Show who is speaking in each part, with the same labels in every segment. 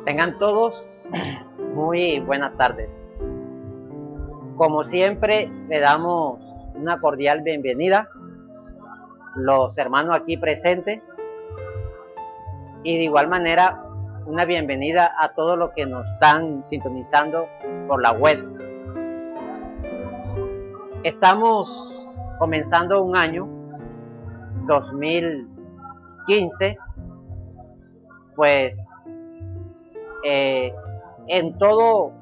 Speaker 1: Tengan todos muy buenas tardes. Como siempre, le damos una cordial bienvenida los hermanos aquí presentes y de igual manera una bienvenida a todos los que nos están sintonizando por la web. Estamos comenzando un año 2015, pues en todos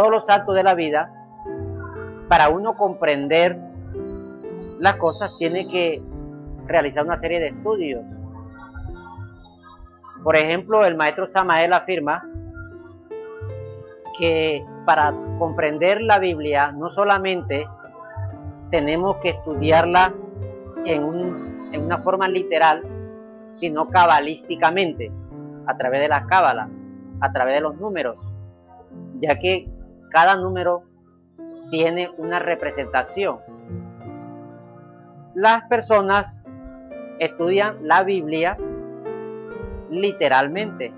Speaker 1: los actos de la vida, para uno comprender las cosas tiene que realizar una serie de estudios. Por ejemplo, el maestro Samael afirma que para comprender la Biblia no solamente tenemos que estudiarla en una forma literal, sino cabalísticamente, a través de la cábala, a través de los números, ya que cada número tiene una representación. Las personas estudian la Biblia literalmente.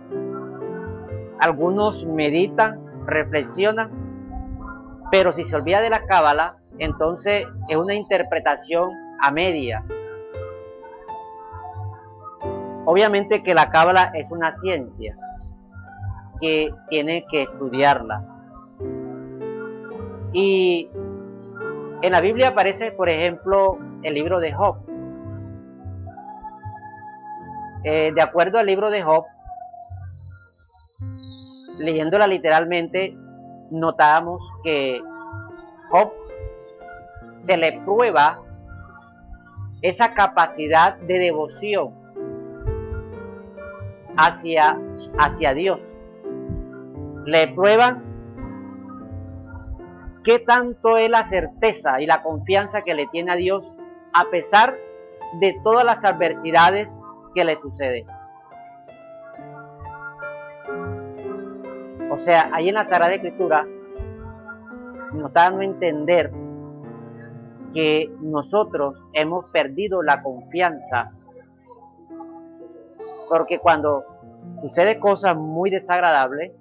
Speaker 1: Algunos meditan, reflexionan, pero si se olvida de la cábala, entonces es una interpretación a media. Obviamente que la cábala es una ciencia que tiene que estudiarla. Y en la Biblia aparece, por ejemplo, el libro de Job. De acuerdo al libro de Job, leyéndola literalmente, notamos que Job se le prueba esa capacidad de devoción hacia Dios. Le prueban qué tanto es la certeza y la confianza que le tiene a Dios a pesar de todas las adversidades que le suceden. O sea, ahí en la Sagrada Escritura nos está dando a entender que nosotros hemos perdido la confianza, porque cuando sucede cosas muy desagradables,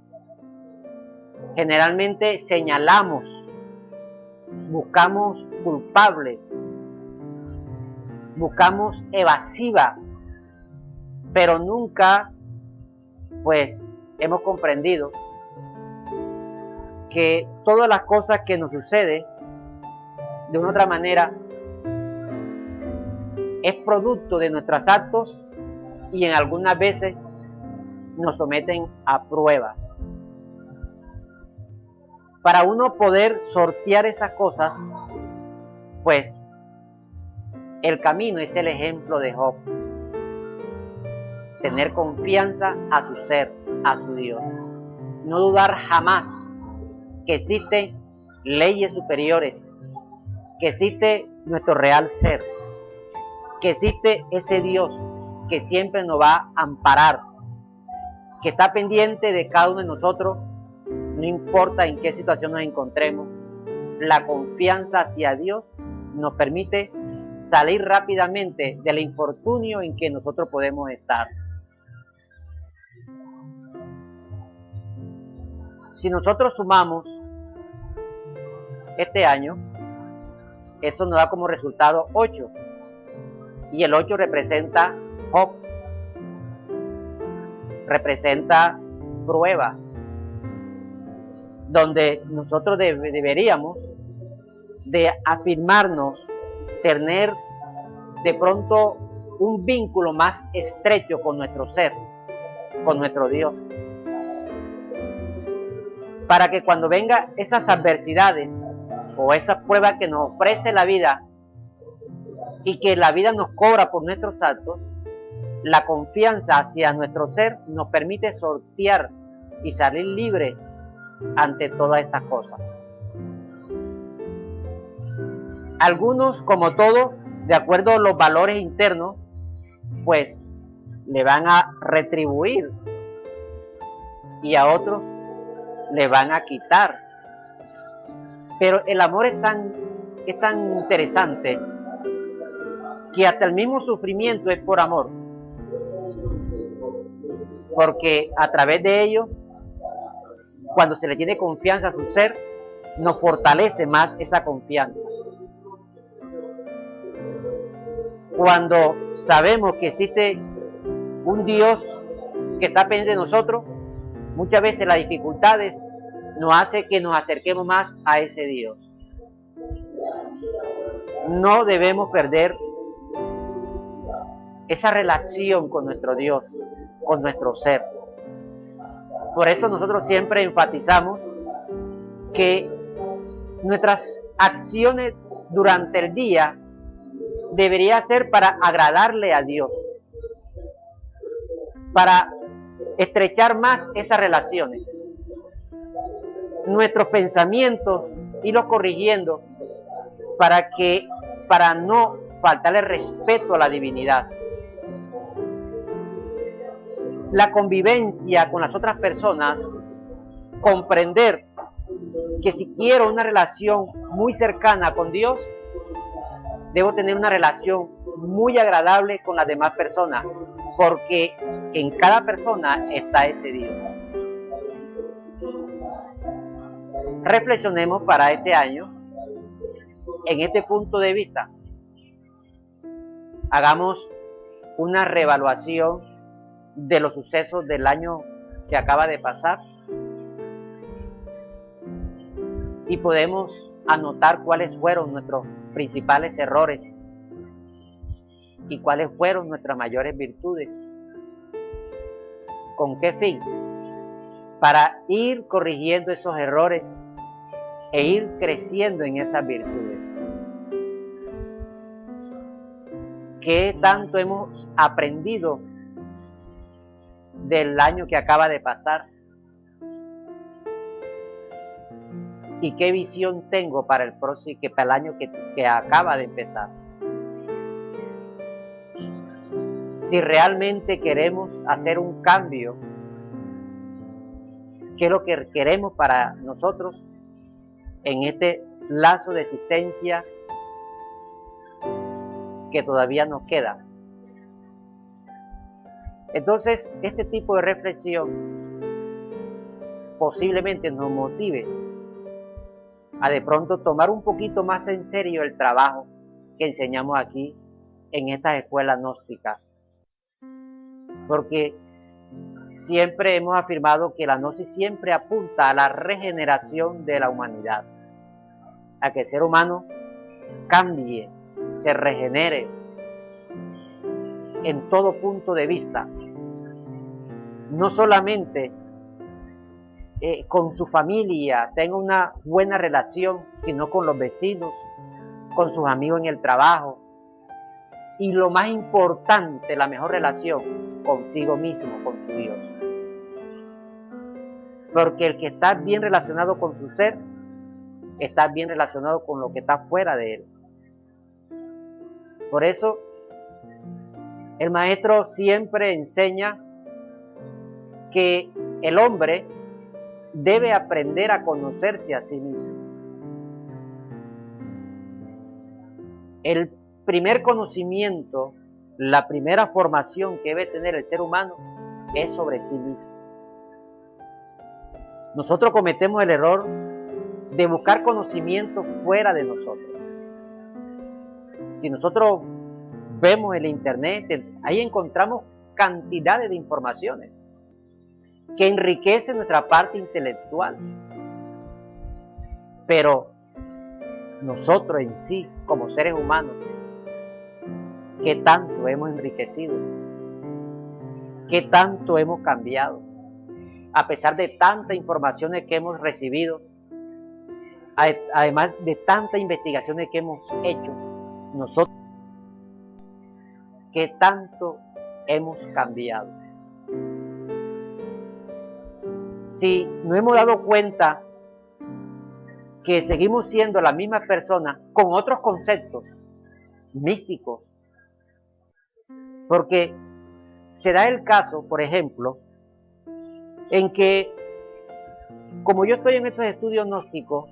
Speaker 1: generalmente señalamos, buscamos culpable, buscamos evasiva, pero nunca pues hemos comprendido que todas las cosas que nos suceden de una u otra manera es producto de nuestros actos y en algunas veces nos someten a pruebas. Para uno poder sortear esas cosas, pues el camino es el ejemplo de Job. Tener confianza a su ser, a su Dios. No dudar jamás que existen leyes superiores, que existe nuestro real ser, que existe ese Dios que siempre nos va a amparar, que está pendiente de cada uno de nosotros, no importa en qué situación nos encontremos. La confianza hacia Dios nos permite salir rápidamente del infortunio en que nosotros podemos estar. Si nosotros sumamos este año, eso nos da como resultado 8. Y el 8 representa Job, representa pruebas, donde nosotros deberíamos de afirmarnos, tener de pronto un vínculo más estrecho con nuestro ser, con nuestro Dios, para que cuando vengan esas adversidades o esas pruebas que nos ofrece la vida y que la vida nos cobra por nuestros actos, la confianza hacia nuestro ser nos permite sortear y salir libre ante todas estas cosas. Algunos, como todo, de acuerdo a los valores internos, pues le van a retribuir y a otros le van a quitar. Pero el amor es tan interesante que hasta el mismo sufrimiento es por amor. porque a través de ello, cuando se le tiene confianza a su ser, nos fortalece más esa confianza. Cuando sabemos que existe un Dios que está pendiente de nosotros, muchas veces las dificultades nos hacen que nos acerquemos más a ese Dios. No debemos perder esa relación con nuestro Dios, con nuestro ser. Por eso nosotros siempre enfatizamos que nuestras acciones durante el día debería ser para agradarle a Dios, para estrechar más esas relaciones. Nuestros pensamientos, irlos corrigiendo para no faltarle respeto a la divinidad. La convivencia con las otras personas, comprender que si quiero una relación muy cercana con Dios, debo tener una relación muy agradable con las demás personas, porque en cada persona está ese Dios. Reflexionemos para este año en este punto de vista. Hagamos una reevaluación de los sucesos del año que acaba de pasar y podemos anotar cuáles fueron nuestros principales errores y cuáles fueron nuestras mayores virtudes. ¿Con qué fin? Para ir corrigiendo esos errores e ir creciendo en esas virtudes. ¿Qué tanto hemos aprendido del año que acaba de pasar? ¿Y qué visión tengo para el próximo, para el año que acaba de empezar? Si realmente queremos hacer un cambio, ¿qué es lo que queremos para nosotros en este lazo de existencia que todavía nos queda? Entonces, este tipo de reflexión posiblemente nos motive a de pronto tomar un poquito más en serio el trabajo que enseñamos aquí en estas escuelas gnósticas. Porque siempre hemos afirmado que la gnosis siempre apunta a la regeneración de la humanidad, a que el ser humano cambie, se regenere en todo punto de vista, no solamente con su familia tenga una buena relación, sino con los vecinos, con sus amigos en el trabajo y lo más importante, la mejor relación consigo mismo, con su Dios. Porque el que está bien relacionado con su ser, está bien relacionado con lo que está fuera de él. Por eso, el maestro siempre enseña que el hombre debe aprender a conocerse a sí mismo. El primer conocimiento, la primera formación que debe tener el ser humano es sobre sí mismo. Nosotros cometemos el error de buscar conocimiento fuera de nosotros. Si nosotros vemos el internet, ahí encontramos cantidades de informaciones que enriquecen nuestra parte intelectual. Pero nosotros en sí, como seres humanos, ¿qué tanto hemos enriquecido? ¿Qué tanto hemos cambiado? A pesar de tantas informaciones que hemos recibido, además de tantas investigaciones que hemos hecho, nosotros, ¿qué tanto hemos cambiado? Si nos hemos dado cuenta que seguimos siendo la misma persona con otros conceptos místicos, porque se da el caso, por ejemplo, en que como yo estoy en estos estudios gnósticos,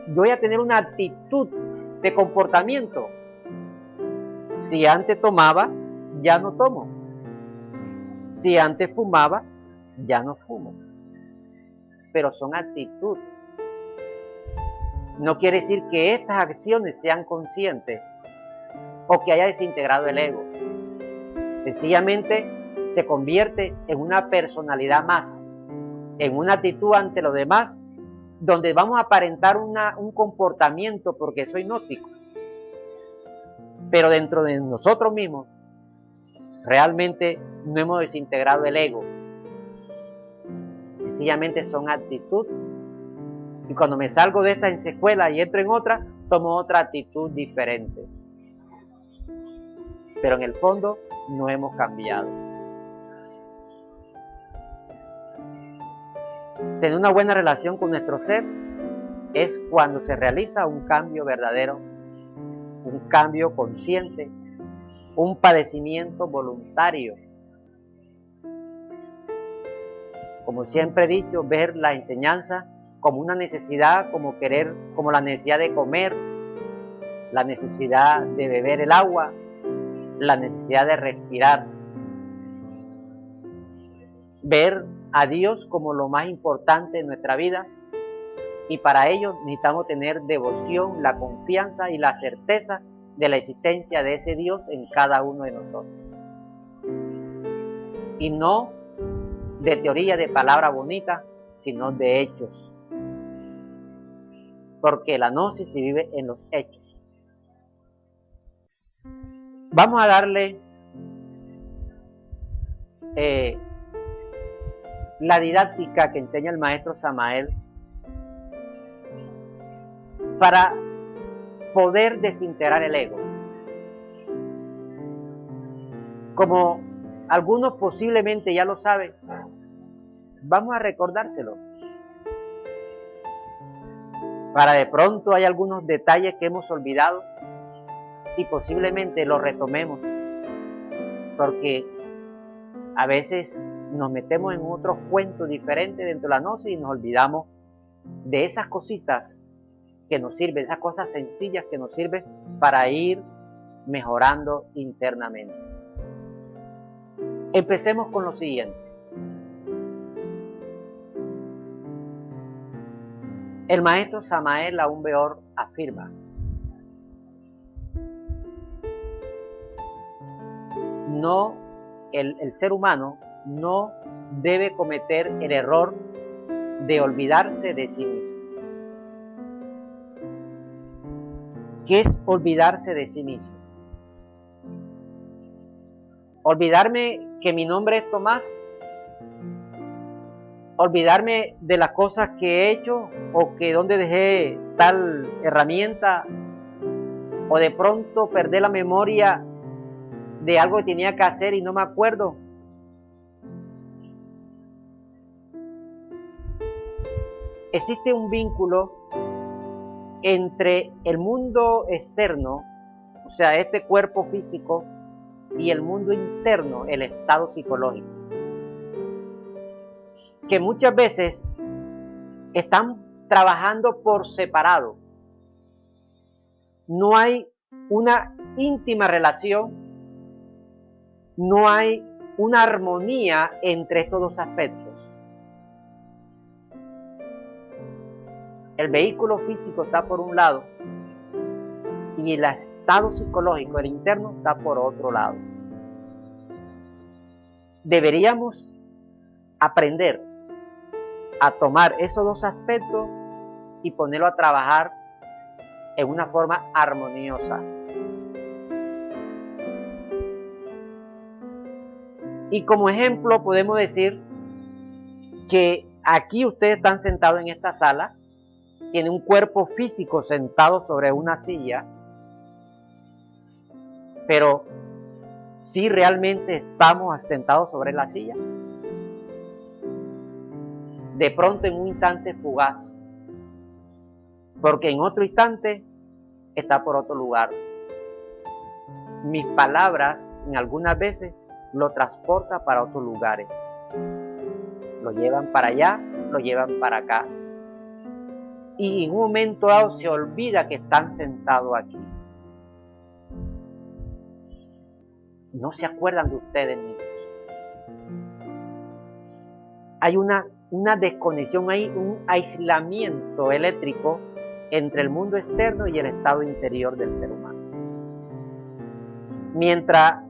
Speaker 1: yo voy a tener una actitud de comportamiento. Si antes tomaba, ya no tomo. Si antes fumaba, ya no fumo. Pero son actitudes. No quiere decir que estas acciones sean conscientes o que haya desintegrado el ego. Sencillamente se convierte en una personalidad más, en una actitud ante los demás, donde vamos a aparentar un comportamiento porque soy gnóstico. Pero dentro de nosotros mismos, realmente no hemos desintegrado el ego. Sencillamente son actitudes. Y cuando me salgo de esta escuela y entro en otra, tomo otra actitud diferente. Pero en el fondo no hemos cambiado. Tener una buena relación con nuestro ser es cuando se realiza un cambio verdadero, un cambio consciente, un padecimiento voluntario. Como siempre he dicho, ver la enseñanza como una necesidad, como la necesidad de comer, la necesidad de beber el agua, la necesidad de respirar. Ver a Dios como lo más importante en nuestra vida, y para ello necesitamos tener devoción, la confianza y la certeza de la existencia de ese Dios en cada uno de nosotros. Y no de teoría, de palabra bonita, sino de hechos. Porque la gnosis se vive en los hechos. Vamos a darle la didáctica que enseña el maestro Samael para poder desintegrar el ego. Como algunos posiblemente ya lo saben, vamos a recordárselo. Para de pronto hay algunos detalles que hemos olvidado y posiblemente los retomemos, porque a veces nos metemos en otros cuentos diferentes dentro de la gnosis y nos olvidamos de esas cositas que nos sirven, esas cosas sencillas que nos sirven para ir mejorando internamente. Empecemos con lo siguiente. El maestro Samael Aún Weor afirma: el ser humano no debe cometer el error de olvidarse de sí mismo. ¿Qué es olvidarse de sí mismo? Olvidarme que mi nombre es Tomás, olvidarme de las cosas que he hecho o que donde dejé tal herramienta, o de pronto perder la memoria de algo que tenía que hacer y no me acuerdo. Existe un vínculo entre el mundo externo, o sea, este cuerpo físico, y el mundo interno, el estado psicológico, que muchas veces están trabajando por separado. No hay una íntima relación, no hay una armonía entre estos dos aspectos. El vehículo físico está por un lado y el estado psicológico, el interno, está por otro lado. Deberíamos aprender a tomar esos dos aspectos y ponerlo a trabajar en una forma armoniosa. Y como ejemplo podemos decir que aquí ustedes están sentados en esta sala, tienen un cuerpo físico sentado sobre una silla, pero si realmente estamos sentados sobre la silla. De pronto en un instante fugaz, porque en otro instante está por otro lugar. Mis palabras en algunas veces lo transportan para otros lugares. Lo llevan para allá, lo llevan para acá. Y en un momento dado se olvida que están sentados aquí. No se acuerdan de ustedes mismos. hay una desconexión, hay un aislamiento eléctrico entre el mundo externo y el estado interior del ser humano. Mientras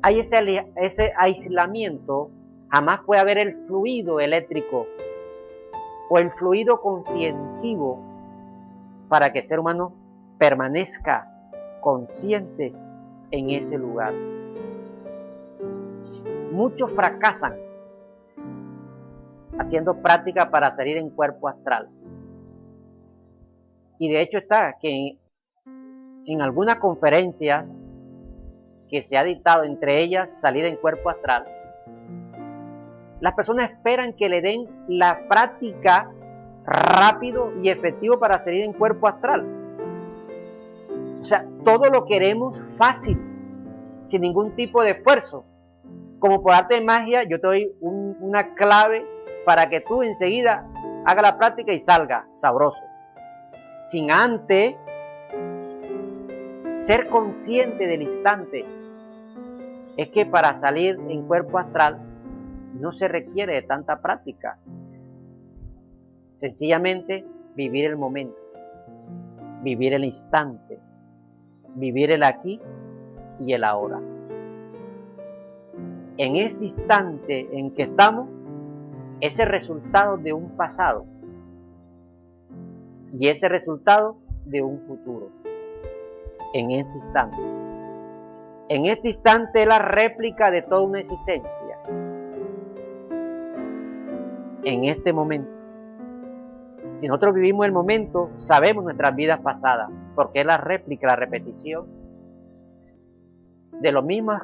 Speaker 1: hay ese aislamiento, jamás puede haber el fluido eléctrico o el fluido conscientivo para que el ser humano permanezca consciente en ese lugar. Muchos fracasan haciendo práctica para salir en cuerpo astral. Y de hecho está que en algunas conferencias que se ha dictado, entre ellas salida en cuerpo astral, las personas esperan que le den la práctica rápido y efectivo para salir en cuerpo astral. O sea, todo lo queremos fácil, sin ningún tipo de esfuerzo. Como por arte de magia, yo te doy una clave para que tú enseguida hagas la práctica y salga sabroso. Sin antes ser consciente del instante. Es que para salir en cuerpo astral no se requiere de tanta práctica. Sencillamente vivir el momento, vivir el instante, vivir el aquí y el ahora. En este instante en que estamos, es el resultado de un pasado y ese resultado de un futuro. En este instante. En este instante es la réplica de toda una existencia. En este momento. Si nosotros vivimos el momento, sabemos nuestras vidas pasadas, porque es la réplica, la repetición de los mismos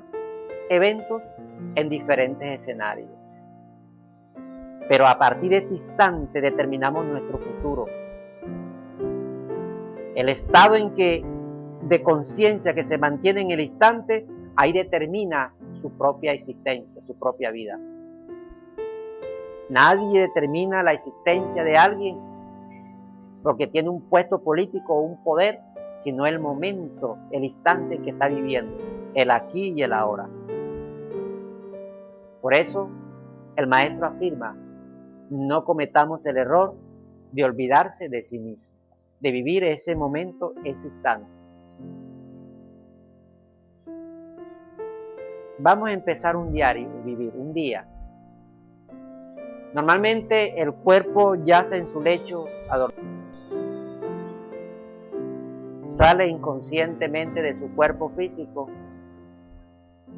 Speaker 1: eventos en diferentes escenarios. Pero a partir de este instante determinamos nuestro futuro. El estado de conciencia que se mantiene en el instante, ahí determina su propia existencia, su propia vida. Nadie determina la existencia de alguien porque tiene un puesto político o un poder, sino el momento, el instante que está viviendo, el aquí y el ahora. Por eso, el maestro afirma, no cometamos el error de olvidarse de sí mismo, de vivir ese momento, ese instante. Vamos a empezar un diario, vivir un día. Normalmente el cuerpo yace en su lecho a dormir. Sale inconscientemente de su cuerpo físico,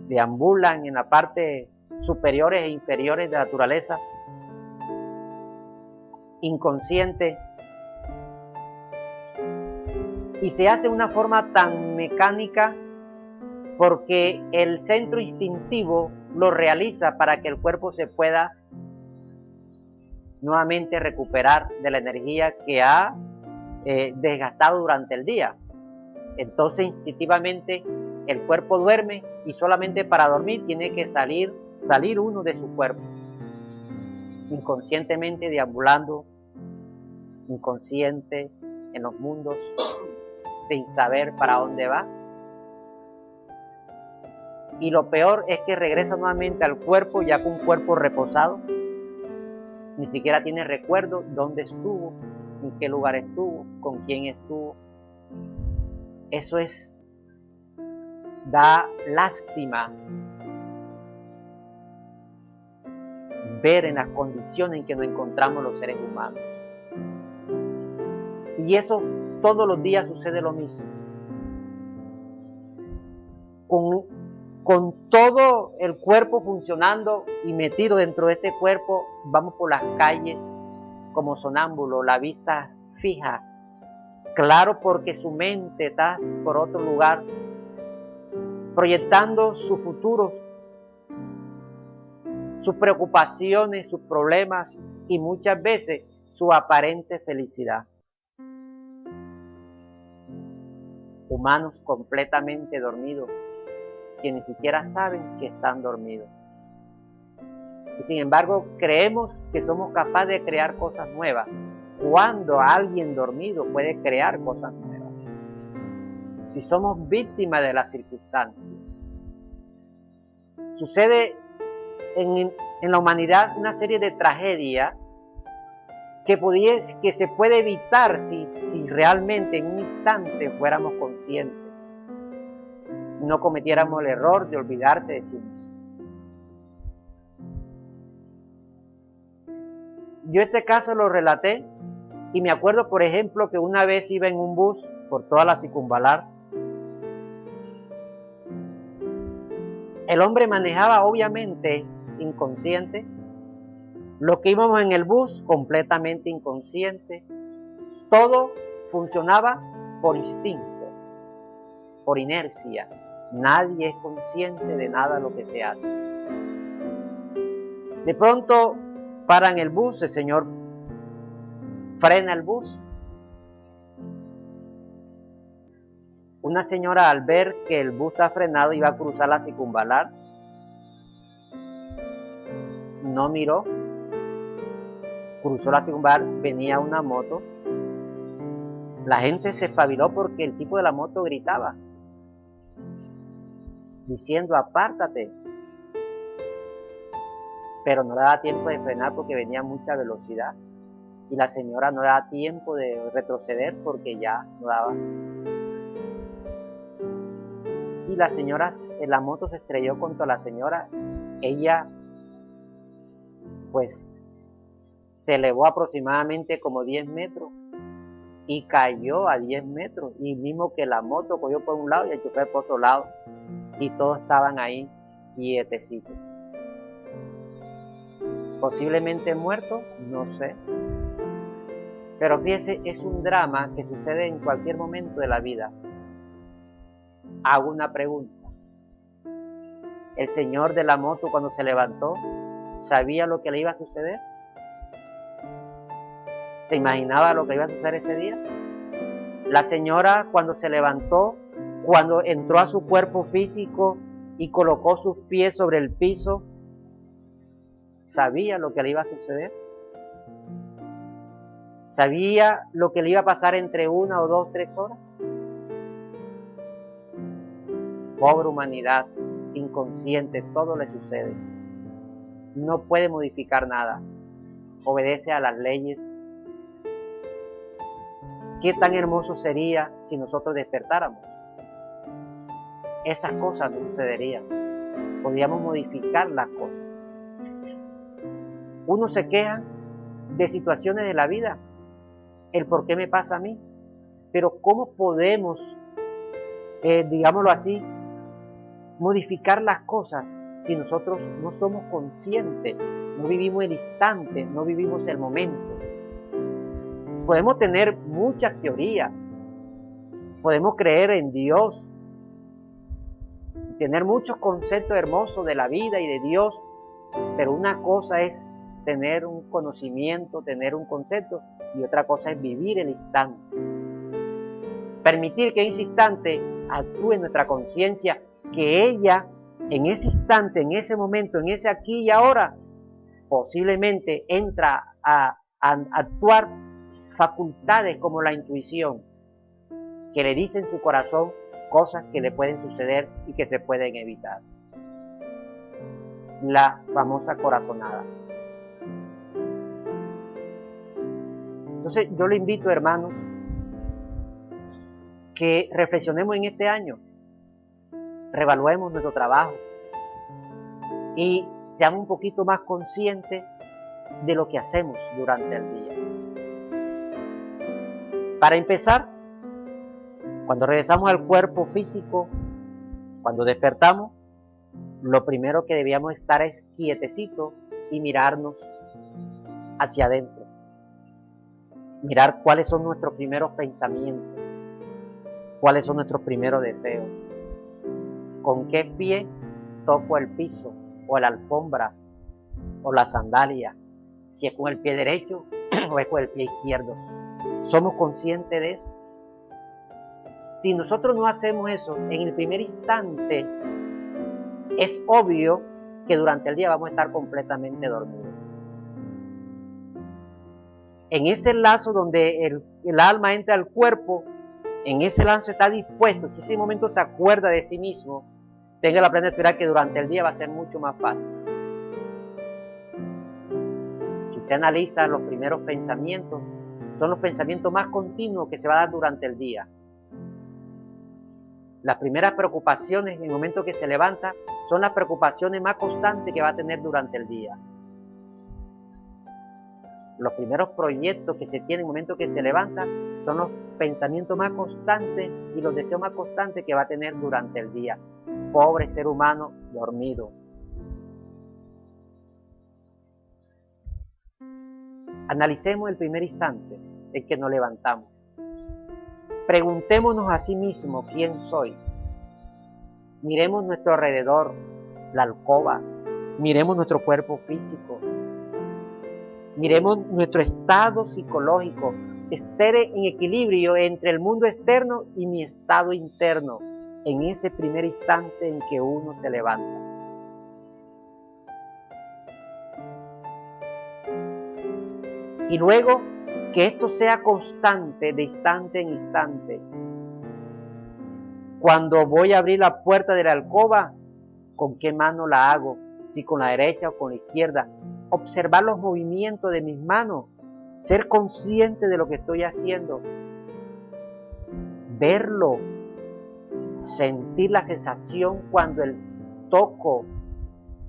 Speaker 1: deambulan en la parte superiores e inferiores de la naturaleza, inconsciente, y se hace de una forma tan mecánica porque el centro instintivo lo realiza para que el cuerpo se pueda nuevamente recuperar de la energía que ha desgastado durante el día. Entonces instintivamente el cuerpo duerme y solamente para dormir tiene que salir uno de su cuerpo, inconscientemente deambulando, inconsciente en los mundos, sin saber para dónde va. Y lo peor es que regresa nuevamente al cuerpo, ya con un cuerpo reposado, ni siquiera tiene recuerdo dónde estuvo, en qué lugar estuvo, con quién estuvo. Eso da lástima ver en las condiciones en que nos encontramos los seres humanos. Y eso todos los días sucede lo mismo. Con todo el cuerpo funcionando y metido dentro de este cuerpo, vamos por las calles como sonámbulos, la vista fija. Claro, porque su mente está por otro lugar, proyectando sus futuros, sus preocupaciones, sus problemas y muchas veces su aparente felicidad. Humanos completamente dormidos, que ni siquiera saben que están dormidos. Y sin embargo, creemos que somos capaces de crear cosas nuevas, cuando alguien dormido puede crear cosas nuevas. Si somos víctimas de las circunstancias. Sucede en la humanidad una serie de tragedias que se puede evitar si realmente en un instante fuéramos conscientes, no cometiéramos el error de olvidarse de sí mismos. Yo este caso lo relaté y me acuerdo, por ejemplo, que una vez iba en un bus por toda la Circunvalar. El hombre manejaba obviamente inconsciente. Los que íbamos en el bus completamente inconsciente. Todo funcionaba por instinto, por inercia. Nadie es consciente de nada de lo que se hace. De pronto paran el bus, el señor frena el bus. Una señora, al ver que el bus está frenado, iba a cruzar la Circunvalar. No miró. Cruzó la Circunvalar, venía una moto. La gente se espabiló porque el tipo de la moto gritaba, diciendo: apártate. Pero no le daba tiempo de frenar porque venía a mucha velocidad. Y la señora no le daba tiempo de retroceder porque ya no daba. Y la señora, la moto se estrelló contra la señora. Ella, pues, se elevó aproximadamente como 10 metros y cayó a 10 metros. Y mismo que la moto cogió por un lado y el chofer por otro lado. Y todos estaban ahí quietecitos. Posiblemente muertos, no sé. Pero fíjese, es un drama que sucede en cualquier momento de la vida. Hago una pregunta. ¿El señor de la moto, cuando se levantó, sabía lo que le iba a suceder? ¿Se imaginaba lo que iba a suceder ese día? La señora, cuando se levantó, cuando entró a su cuerpo físico y colocó sus pies sobre el piso, ¿sabía lo que le iba a suceder? ¿Sabía lo que le iba a pasar entre 1 o 2, 3 horas? Pobre humanidad, inconsciente, todo le sucede. No puede modificar nada. Obedece a las leyes. ¿Qué tan hermoso sería si nosotros despertáramos? Esas cosas no sucederían. Podríamos modificar las cosas. Uno se queja de situaciones de la vida. El por qué me pasa a mí. Pero ¿cómo podemos, digámoslo así, modificar las cosas si nosotros no somos conscientes, no vivimos el instante, no vivimos el momento? Podemos tener muchas teorías, podemos creer en Dios, tener muchos conceptos hermosos de la vida y de Dios, pero una cosa es tener un conocimiento, tener un concepto, y otra cosa es vivir el instante. Permitir que ese instante actúe en nuestra conciencia, que ella en ese instante, en ese momento, en ese aquí y ahora, posiblemente entra a actuar facultades como la intuición, que le dice en su corazón cosas que le pueden suceder y que se pueden evitar. La famosa corazonada. Entonces yo le invito, hermanos, que reflexionemos en este año, reevaluemos nuestro trabajo y seamos un poquito más conscientes de lo que hacemos durante el día. Para empezar, cuando regresamos al cuerpo físico, cuando despertamos, lo primero que debíamos estar es quietecitos y mirarnos hacia adentro. Mirar cuáles son nuestros primeros pensamientos, cuáles son nuestros primeros deseos, con qué pie toco el piso o la alfombra o la sandalia, si es con el pie derecho o es con el pie izquierdo. ¿Somos conscientes de eso? Si nosotros no hacemos eso en el primer instante, es obvio que durante el día vamos a estar completamente dormidos. En ese lazo donde el alma entra al cuerpo, en ese lazo está dispuesto. Si ese momento se acuerda de sí mismo, tenga la plena seguridad que durante el día va a ser mucho más fácil. Si usted analiza los primeros pensamientos, son los pensamientos más continuos que se va a dar durante el día. Las primeras preocupaciones en el momento que se levanta son las preocupaciones más constantes que va a tener durante el día. Los primeros proyectos que se tienen en el momento que se levanta son los pensamientos más constantes y los deseos más constantes que va a tener durante el día. Pobre ser humano dormido. Analicemos el primer instante en que nos levantamos. Preguntémonos a sí mismos quién soy. Miremos nuestro alrededor, la alcoba. Miremos nuestro cuerpo físico. Miremos nuestro estado psicológico. Esté en equilibrio entre el mundo externo y mi estado interno en ese primer instante en que uno se levanta. Y luego que esto sea constante de instante en instante. Cuando voy a abrir la puerta de la alcoba, ¿con qué mano la hago? Si con la derecha o con la izquierda. Observar los movimientos de mis manos. Ser consciente de lo que estoy haciendo. Verlo. Sentir la sensación cuando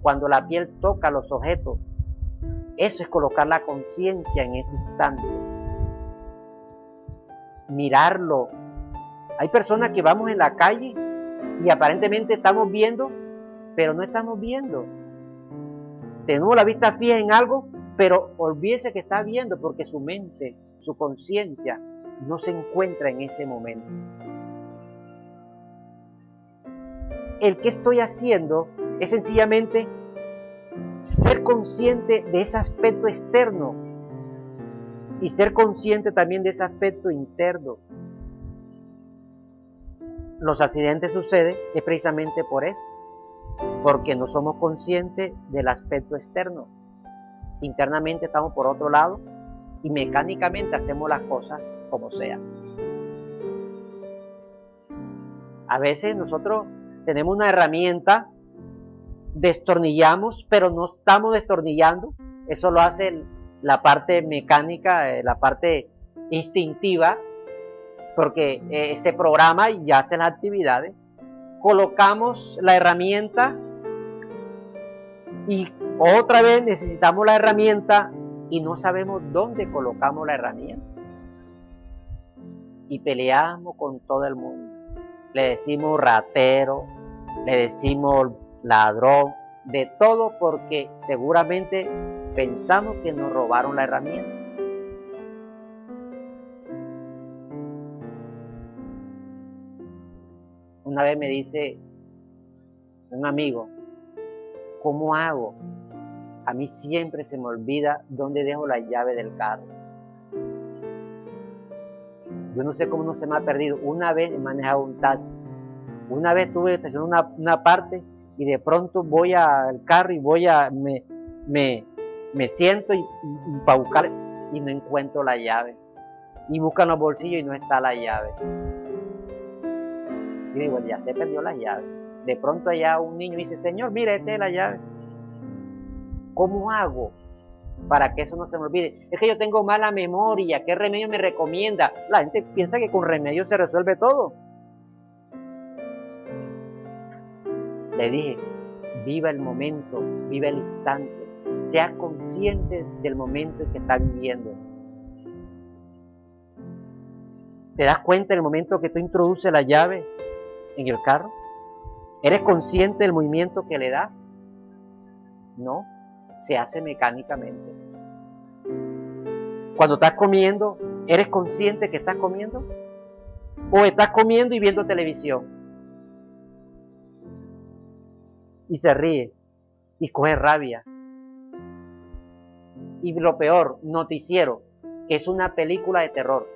Speaker 1: cuando la piel toca los objetos. Eso es colocar la conciencia en ese instante. Mirarlo. Hay personas que vamos en la calle y aparentemente estamos viendo, pero no estamos viendo. Tenemos la vista fija en algo, pero olvídese que está viendo porque su mente, su conciencia, no se encuentra en ese momento. El que estoy haciendo es sencillamente ser consciente de ese aspecto externo y ser consciente también de ese aspecto interno. Los accidentes suceden es precisamente por eso, porque no somos conscientes del aspecto externo. Internamente estamos por otro lado y mecánicamente hacemos las cosas como sea. A veces nosotros tenemos una herramienta, destornillamos, pero no estamos destornillando. Eso lo hace la parte mecánica, la parte instintiva, porque se programa y ya hace las actividades. Colocamos la herramienta y otra vez necesitamos la herramienta y no sabemos dónde colocamos la herramienta. Y peleamos con todo el mundo. Le decimos ratero, le decimos ladrón, de todo porque seguramente pensamos que nos robaron la herramienta. Una vez me dice un amigo, ¿cómo hago? A mí siempre se me olvida dónde dejo la llave del carro. Yo no sé cómo no se me ha perdido. Una vez he manejado un taxi. Una vez tuve que estacionar una parte y de pronto voy al carro y me siento y para buscar y no encuentro la llave. Y buscan los bolsillos y no está la llave. Y digo, ya se perdió la llave. De pronto allá un niño dice, Señor, mira, esta es la llave. ¿Cómo hago para que eso no se me olvide? Es que yo tengo mala memoria, ¿qué remedio me recomienda? La gente piensa que con remedio se resuelve todo. Le dije, viva el momento, viva el instante, sea consciente del momento en que está viviendo. ¿Te das cuenta del momento que tú introduces la llave en el carro? ¿Eres consciente del movimiento que le das? No, se hace mecánicamente. Cuando estás comiendo, ¿eres consciente que estás comiendo? ¿O estás comiendo y viendo televisión? Y se ríe, y coge rabia. Y lo peor, noticiero, que es una película de terror.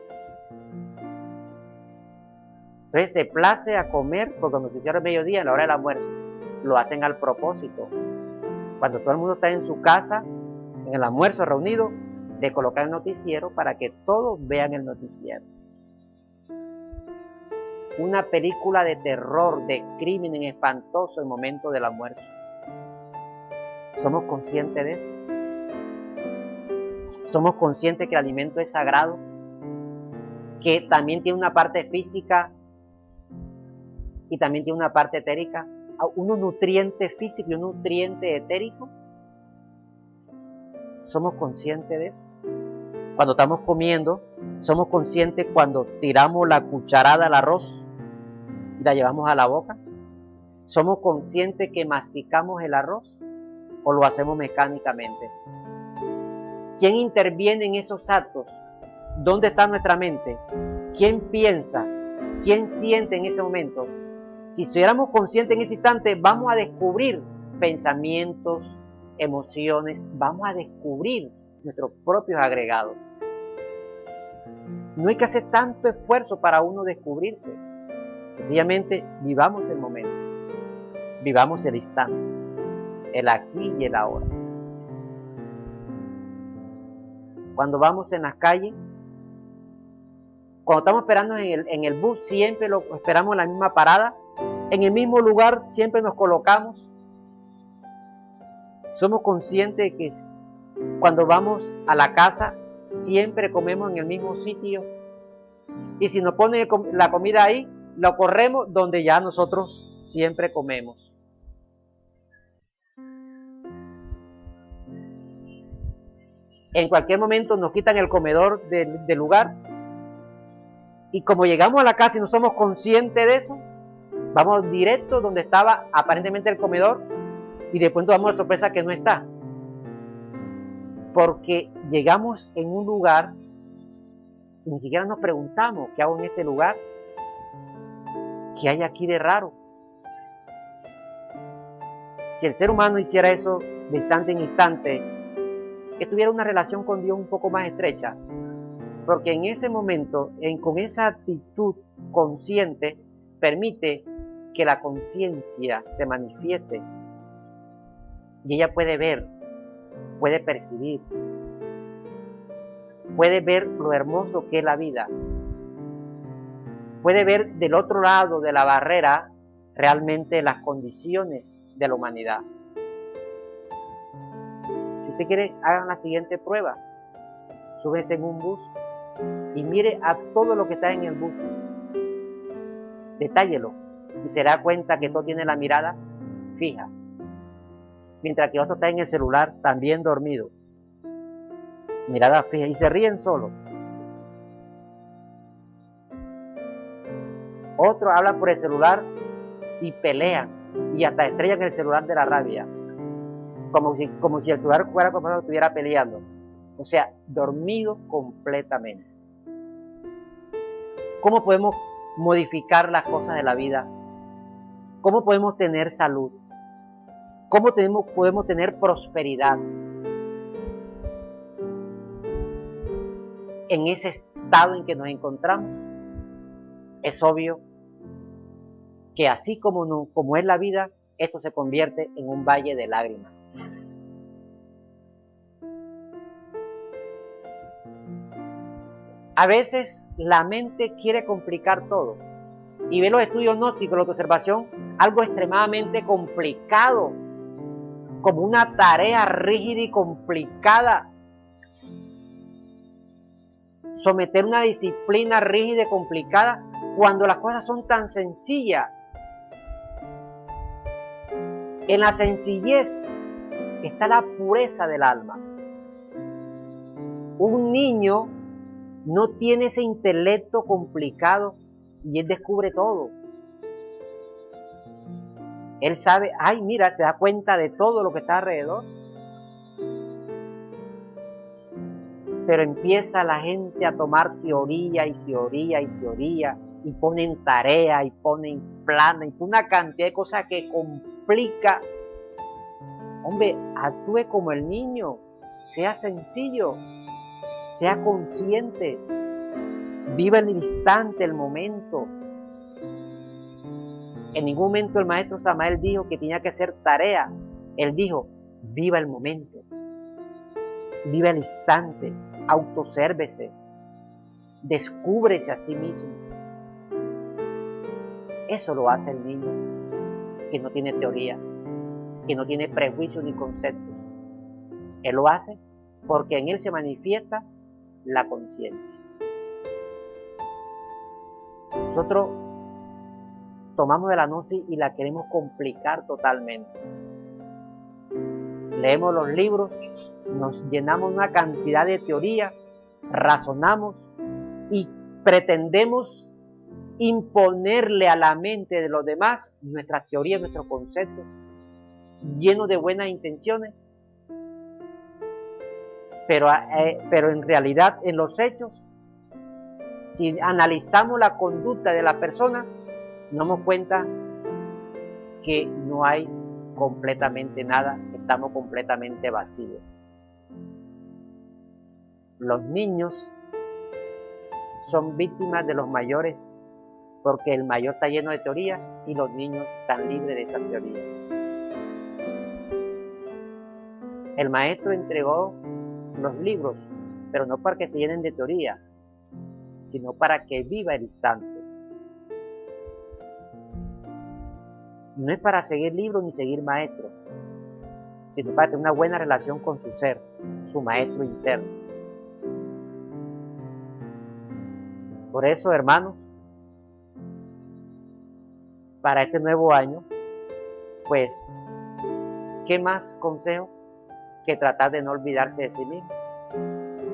Speaker 1: Entonces se place a comer, porque el noticiero es mediodía, en la hora del almuerzo. Lo hacen al propósito. Cuando todo el mundo está en su casa, en el almuerzo reunido, de colocar el noticiero para que todos vean el noticiero. Una película de terror, de crimen espantoso en el momento del almuerzo. ¿Somos conscientes de eso? Somos conscientes que el alimento es sagrado, que también tiene una parte física y también tiene una parte etérica, unos nutrientes físicos y un nutriente etérico. ¿Somos conscientes de eso? Cuando estamos comiendo, ¿somos conscientes cuando tiramos la cucharada al arroz y la llevamos a la boca? ¿Somos conscientes que masticamos el arroz o lo hacemos mecánicamente? ¿Quién interviene en esos actos? ¿Dónde está nuestra mente? ¿Quién piensa? ¿Quién siente en ese momento? Si fuéramos conscientes en ese instante, vamos a descubrir pensamientos, emociones, vamos a descubrir nuestros propios agregados. No hay que hacer tanto esfuerzo para uno descubrirse. Sencillamente vivamos el momento, vivamos el instante, el aquí y el ahora. Cuando vamos en las calles, cuando estamos esperando en el bus, siempre lo esperamos en la misma parada, en el mismo lugar, siempre nos colocamos. Somos conscientes de que cuando vamos a la casa, siempre comemos en el mismo sitio. Y si nos ponen la comida ahí, lo corremos donde ya nosotros siempre comemos. En cualquier momento nos quitan el comedor del lugar. Y como llegamos a la casa y no somos conscientes de eso, vamos directo donde estaba aparentemente el comedor y después nos damos la sorpresa que no está. Porque llegamos en un lugar y ni siquiera nos preguntamos qué hago en este lugar, qué hay aquí de raro. Si el ser humano hiciera eso de instante en instante, que tuviera una relación con Dios un poco más estrecha, porque en ese momento, con esa actitud consciente, permite que la conciencia se manifieste y ella puede ver, puede percibir, puede ver lo hermoso que es la vida, puede ver del otro lado de la barrera realmente las condiciones de la humanidad. Si usted quiere, hagan la siguiente prueba. Súbese en un bus y mire a todo lo que está en el bus. Detállelo y se da cuenta que todo tiene la mirada fija, mientras que otro está en el celular también dormido, mirada fija, y se ríen solo. Otros hablan por el celular y pelean y hasta estrellan el celular de la rabia, como si el celular fuera como si estuviera peleando. O sea, dormido completamente. ¿Cómo podemos modificar las cosas de la vida? ¿Cómo podemos tener salud? ¿Cómo podemos tener prosperidad? En ese estado en que nos encontramos, es obvio que así como es la vida, esto se convierte en un valle de lágrimas. A veces la mente quiere complicar todo y ve los estudios gnósticos, la observación, algo extremadamente complicado, como una tarea rígida y complicada. Someter una disciplina rígida y complicada cuando las cosas son tan sencillas. En la sencillez está la pureza del alma. Un niño no tiene ese intelecto complicado y él descubre todo. Él sabe, ay, mira, se da cuenta de todo lo que está alrededor. Pero empieza la gente a tomar teoría y teoría y teoría, y ponen tarea y ponen planes y una cantidad de cosas que complica. Hombre, actúe como el niño, sea sencillo, sea consciente, viva el instante, el momento. En ningún momento el maestro Samael dijo que tenía que hacer tarea. Él dijo, viva el momento, viva el instante, autosérvese, descúbrese a sí mismo. Eso lo hace el niño, que no tiene teoría, que no tiene prejuicios ni conceptos. Él lo hace porque en él se manifiesta la conciencia. Nosotros tomamos de la gnosis y la queremos complicar totalmente. Leemos los libros, nos llenamos una cantidad de teoría, razonamos y pretendemos imponerle a la mente de los demás nuestras teorías, nuestros conceptos, llenos de buenas intenciones, pero en realidad, en los hechos, si analizamos la conducta de la persona, nos damos cuenta que no hay completamente nada, estamos completamente vacíos. Los niños son víctimas de los mayores, porque el mayor está lleno de teorías y los niños están libres de esas teorías. El maestro entregó los libros, pero no para que se llenen de teoría, sino para que viva el instante. No es para seguir libros ni seguir maestros, sino para tener una buena relación con su ser, su maestro interno. Por eso, hermanos, para este nuevo año, pues, ¿qué más consejo que tratar de no olvidarse de sí mismo,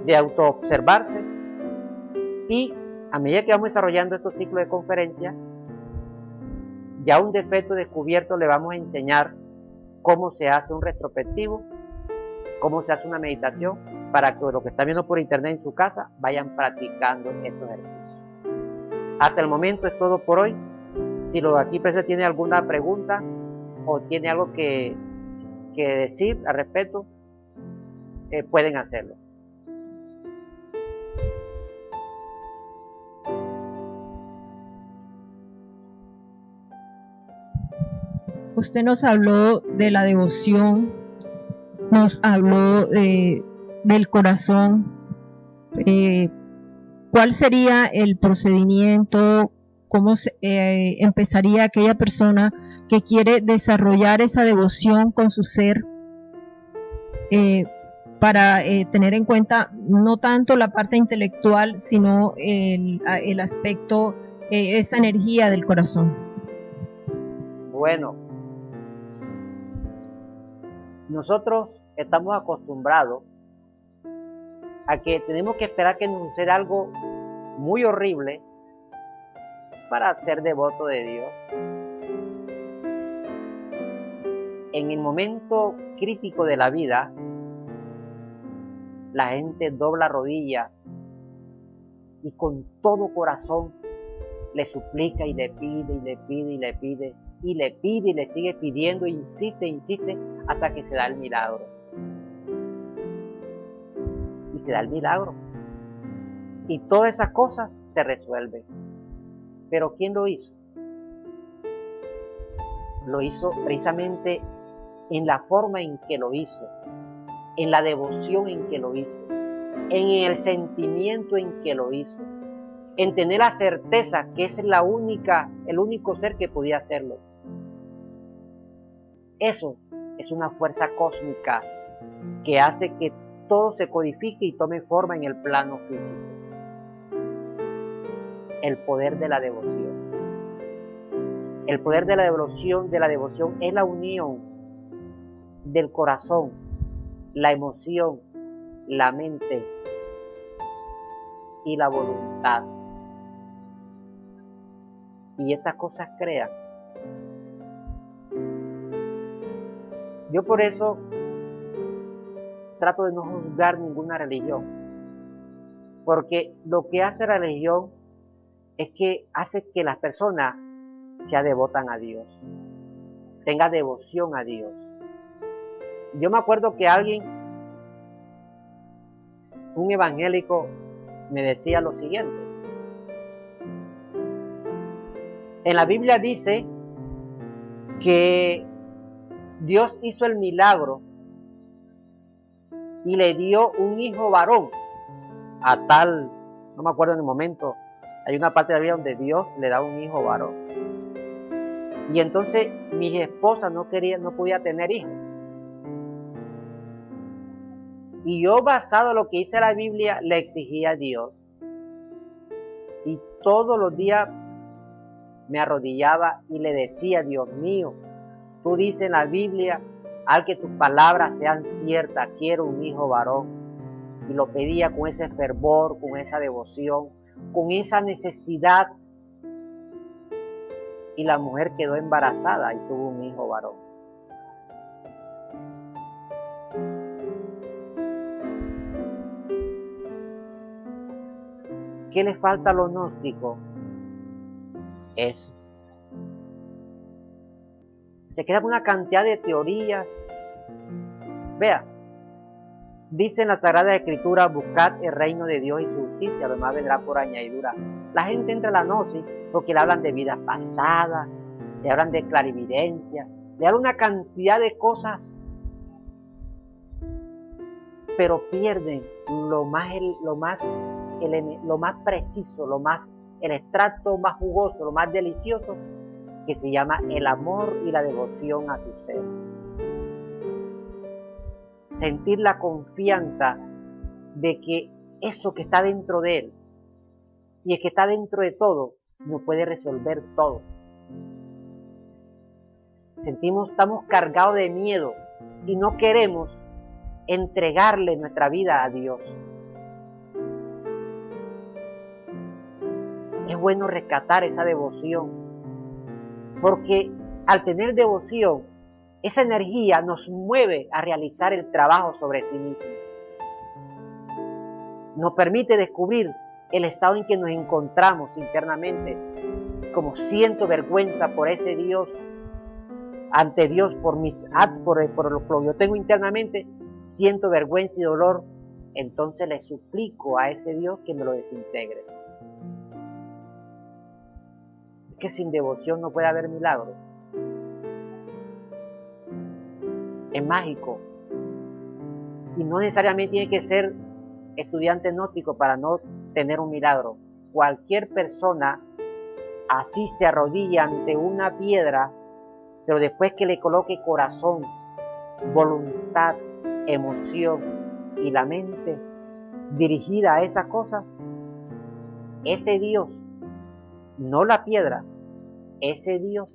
Speaker 1: de autoobservarse? Y a medida que vamos desarrollando estos ciclos de conferencias, ya un defecto descubierto le vamos a enseñar cómo se hace un retrospectivo, cómo se hace una meditación, para que los que están viendo por internet en su casa vayan practicando estos ejercicios. Hasta el momento es todo por hoy. Si los de aquí presentes tienen alguna pregunta o tiene algo que decir al respecto, pueden hacerlo.
Speaker 2: Usted nos habló de la devoción, nos habló del corazón. ¿Cuál sería el procedimiento? ¿Cómo empezaría aquella persona que quiere desarrollar esa devoción con su ser para tener en cuenta no tanto la parte intelectual, sino el aspecto, esa energía del corazón?
Speaker 1: Bueno, nosotros estamos acostumbrados a que tenemos que esperar que nos suceda algo muy horrible para ser devoto de Dios. En el momento crítico de la vida, la gente dobla rodilla y con todo corazón le suplica y le pide y le pide y le pide y le pide y le sigue pidiendo, insiste hasta que se da el milagro. Y se da el milagro. Y todas esas cosas se resuelven. Pero ¿quién lo hizo? Lo hizo precisamente en la forma en que lo hizo, en la devoción en que lo hizo, en el sentimiento en que lo hizo, en tener la certeza que es el único ser que podía hacerlo. Eso es una fuerza cósmica que hace que todo se codifique y tome forma en el plano físico. El poder de la devoción. El poder de la devoción es la unión del corazón, la emoción, la mente y la voluntad. Y estas cosas crean. Yo por eso trato de no juzgar ninguna religión, porque lo que hace la religión es que hace que las personas se devotan a Dios, tenga devoción a Dios. Yo me acuerdo que un evangélico, me decía lo siguiente: en la Biblia dice que Dios hizo el milagro y le dio un hijo varón a tal, no me acuerdo en el momento, hay una parte de la Biblia donde Dios le da un hijo varón. Y entonces mi esposa no podía tener hijos. Y yo, basado en lo que dice la Biblia, le exigía a Dios. Y todos los días me arrodillaba y le decía: Dios mío, tú dices en la Biblia, al que tus palabras sean ciertas, quiero un hijo varón. Y lo pedía con ese fervor, con esa devoción, con esa necesidad. Y la mujer quedó embarazada y tuvo un hijo varón. ¿Qué le falta a los gnósticos? Eso. Se queda con una cantidad de teorías. Vea, dice en la Sagrada Escritura: buscad el reino de Dios y su justicia, lo demás vendrá por añadidura. La gente entra a la gnosis porque le hablan de vidas pasadas, le hablan de clarividencia, le hablan una cantidad de cosas, pero pierden lo más preciso, el extracto más jugoso, lo más delicioso, que se llama el amor y la devoción a su ser. Sentir la confianza de que eso que está dentro de él y el que está dentro de todo nos puede resolver todo. Estamos cargados de miedo y no queremos entregarle nuestra vida a Dios. Es bueno rescatar esa devoción, porque al tener devoción, esa energía nos mueve a realizar el trabajo sobre sí mismo. Nos permite descubrir el estado en que nos encontramos internamente, como siento vergüenza por ese Dios, ante Dios por mis actos, por lo que yo tengo internamente, siento vergüenza y dolor, entonces le suplico a ese Dios que me lo desintegre. Es que sin devoción no puede haber milagro. Es mágico. Y no necesariamente tiene que ser estudiante gnóstico para no tener un milagro. Cualquier persona así se arrodilla ante una piedra, pero después que le coloque corazón, voluntad, emoción y la mente dirigida a esa cosa, ese Dios, no la piedra, ese Dios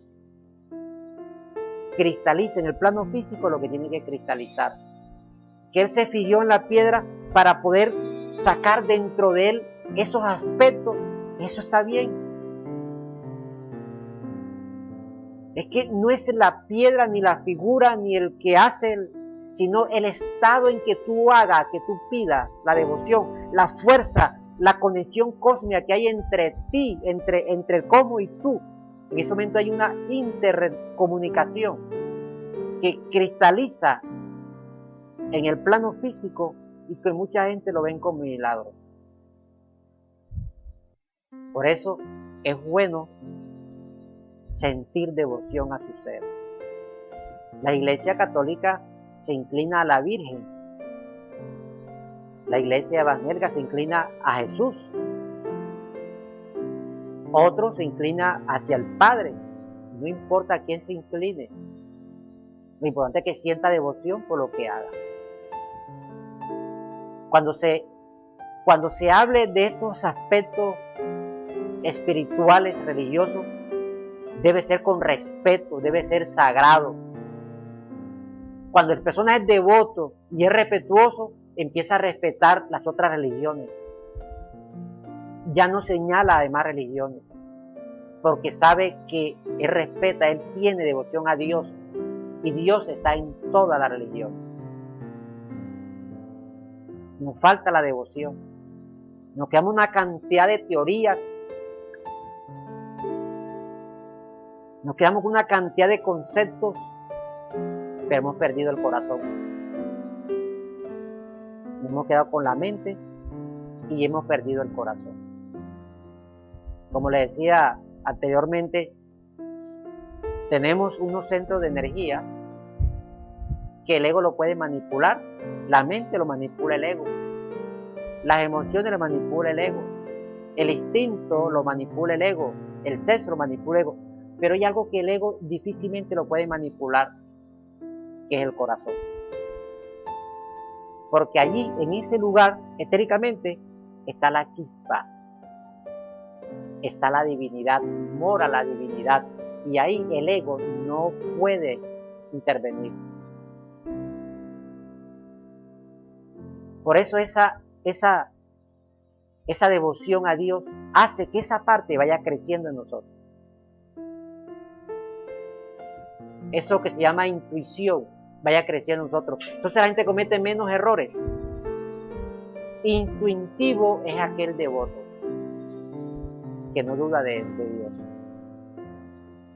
Speaker 1: cristaliza en el plano físico lo que tiene que cristalizar. Que Él se fijó en la piedra para poder sacar dentro de Él esos aspectos. Eso está bien. Es que no es la piedra, ni la figura, ni el que hace, sino el estado en que tú hagas, que tú pidas la devoción, la fuerza, la conexión cósmica que hay entre ti, entre el cosmos y tú. En ese momento hay una intercomunicación que cristaliza en el plano físico y que mucha gente lo ven como milagro. Por eso es bueno sentir devoción a su ser. La Iglesia Católica se inclina a la Virgen. La Iglesia Evangélica se inclina a Jesús. Otro se inclina hacia el Padre. No importa a quién se incline. Lo importante es que sienta devoción por lo que haga. Cuando se hable de estos aspectos espirituales, religiosos, debe ser con respeto, debe ser sagrado. Cuando la persona es devoto y es respetuoso, empieza a respetar las otras religiones. Ya no señala a demás religiones, porque sabe que él respeta, él tiene devoción a Dios, y Dios está en todas las religiones. Nos falta la devoción. Nos quedamos una cantidad de teorías. Nos quedamos con una cantidad de conceptos, pero hemos perdido el corazón. Nos hemos quedado con la mente y hemos perdido el corazón. Como le decía anteriormente, tenemos unos centros de energía que el ego lo puede manipular. La mente lo manipula el ego. Las emociones lo manipula el ego. El instinto lo manipula el ego. El sexo lo manipula el ego. Pero hay algo que el ego difícilmente lo puede manipular, que es el corazón. porque allí, en ese lugar, etéricamente, está la chispa, está la divinidad, mora la divinidad, y ahí el ego no puede intervenir. Por eso esa devoción a Dios hace que esa parte vaya creciendo en nosotros. Eso que se llama intuición vaya creciendo en nosotros. Entonces la gente comete menos errores. Intuitivo es aquel devoto que no duda de Dios.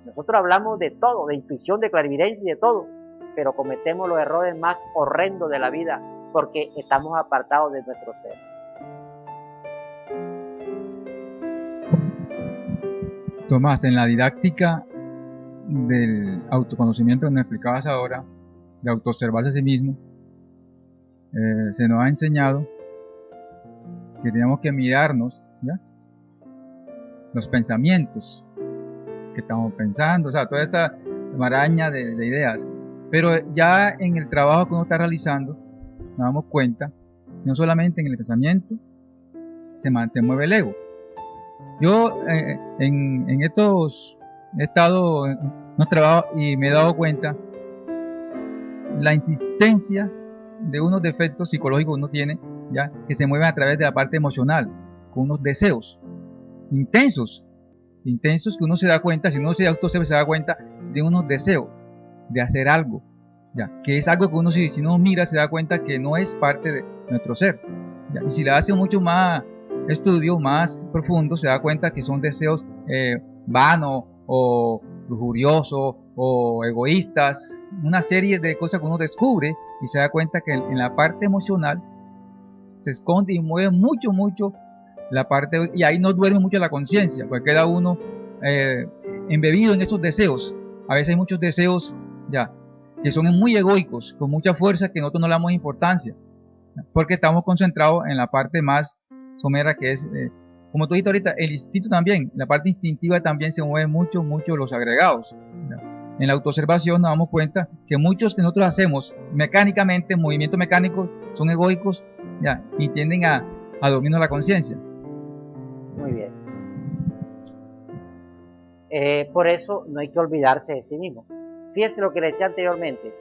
Speaker 1: Nosotros hablamos de todo, de intuición, de clarividencia y de todo, pero cometemos los errores más horrendos de la vida porque estamos apartados de nuestro ser.
Speaker 3: Tomás, en la didáctica del autoconocimiento que nos explicabas ahora, de autoobservarse a sí mismo, se nos ha enseñado que tenemos que mirarnos, ¿ya?, los pensamientos que estamos pensando, o sea, toda esta maraña de ideas. Pero ya en el trabajo que uno está realizando, nos damos cuenta que no solamente en el pensamiento se mueve el ego. Yo en estos he estado en unos trabajos y me he dado cuenta la insistencia de unos defectos psicológicos que uno tiene, ya, que se mueven a través de la parte emocional, con unos deseos intensos que uno se da cuenta, si uno se autoobserva, se da cuenta de unos deseos de hacer algo, ya, que es algo que uno, si uno mira, se da cuenta que no es parte de nuestro ser, ya, y si le hace mucho más estudio, más profundo, se da cuenta que son deseos vanos o lujuriosos o egoístas, una serie de cosas que uno descubre y se da cuenta que en la parte emocional se esconde y mueve mucho la parte, y ahí no duerme mucho la conciencia, porque queda uno embebido en esos deseos. A veces hay muchos deseos, ya, que son muy egoicos, con mucha fuerza, que nosotros no le damos importancia, porque estamos concentrados en la parte más somera, que es, como tú dijiste ahorita, el instinto también, la parte instintiva también se mueve mucho los agregados, ¿ya? En la autoobservación nos damos cuenta que muchos que nosotros hacemos mecánicamente, movimientos mecánicos, son egoicos, ya, y tienden a dominar la conciencia.
Speaker 1: Muy bien. Por eso no hay que olvidarse de sí mismo. Fíjense lo que le decía anteriormente.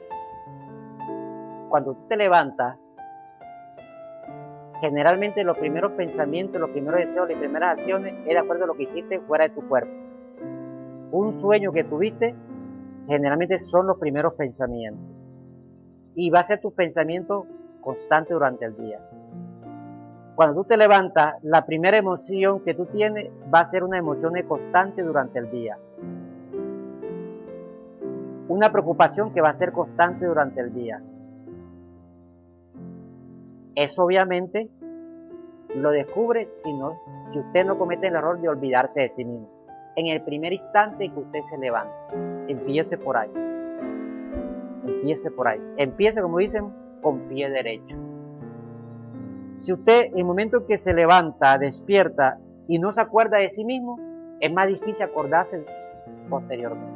Speaker 1: Cuando tú te levantas, generalmente los primeros pensamientos, los primeros deseos, las primeras acciones es de acuerdo a lo que hiciste fuera de tu cuerpo. Un sueño que tuviste, generalmente son los primeros pensamientos. Y va a ser tu pensamiento constante durante el día. Cuando tú te levantas, la primera emoción que tú tienes va a ser una emoción constante durante el día. Una preocupación que va a ser constante durante el día. Eso obviamente lo descubre si usted no comete el error de olvidarse de sí mismo. En el primer instante que usted se levanta, empiece por ahí. Empiece por ahí. Empiece, como dicen, con pie derecho. Si usted, en el momento en que se levanta, despierta y no se acuerda de sí mismo, es más difícil acordarse posteriormente.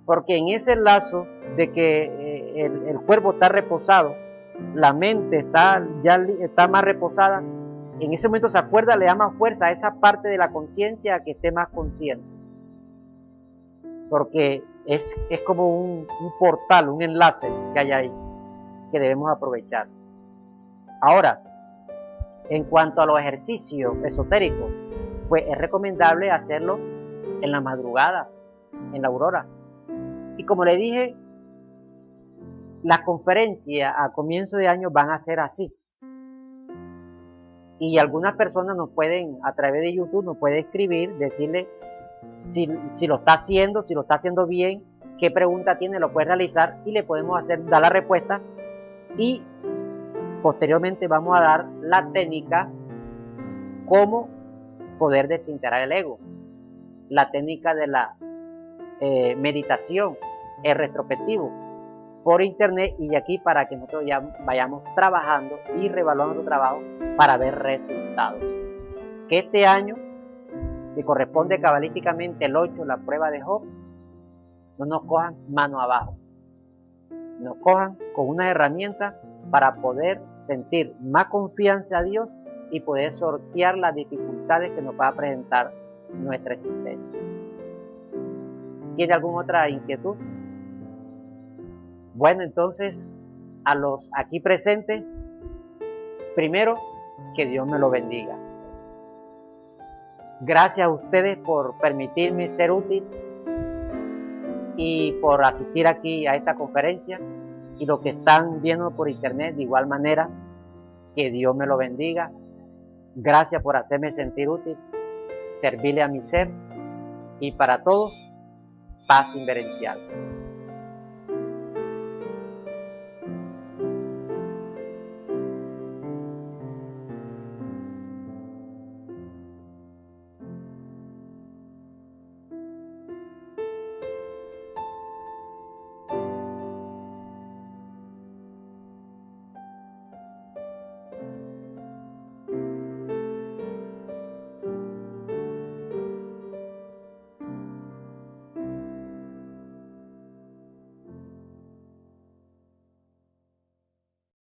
Speaker 1: Porque en ese lazo de que el cuerpo está reposado, la mente ya está más reposada, en ese momento se acuerda, le da más fuerza a esa parte de la conciencia que esté más consciente. Porque es como un portal, un enlace que hay ahí, que debemos aprovechar. Ahora, en cuanto a los ejercicios esotéricos, pues es recomendable hacerlo en la madrugada, en la aurora. Y como le dije, las conferencias a comienzo de año van a ser así. Y algunas personas nos pueden, a través de YouTube, nos pueden escribir, decirle si lo está haciendo bien, qué pregunta tiene, lo puede realizar y le podemos dar la respuesta. Y posteriormente vamos a dar la técnica cómo poder desintegrar el ego, la técnica de la meditación, el retrospectivo por internet, y aquí para que nosotros ya vayamos trabajando y reevaluando nuestro trabajo para ver resultados. Que este año, que corresponde cabalísticamente el 8, la prueba de Job, no nos cojan mano abajo, nos cojan con unas herramientas para poder sentir más confianza a Dios y poder sortear las dificultades que nos va a presentar nuestra existencia. ¿Tiene alguna otra inquietud? Bueno, entonces, a los aquí presentes, primero, que Dios me lo bendiga. Gracias a ustedes por permitirme ser útil y por asistir aquí a esta conferencia, y los que están viendo por internet de igual manera, que Dios me lo bendiga. Gracias por hacerme sentir útil, servirle a mi ser, y para todos, paz inverencial.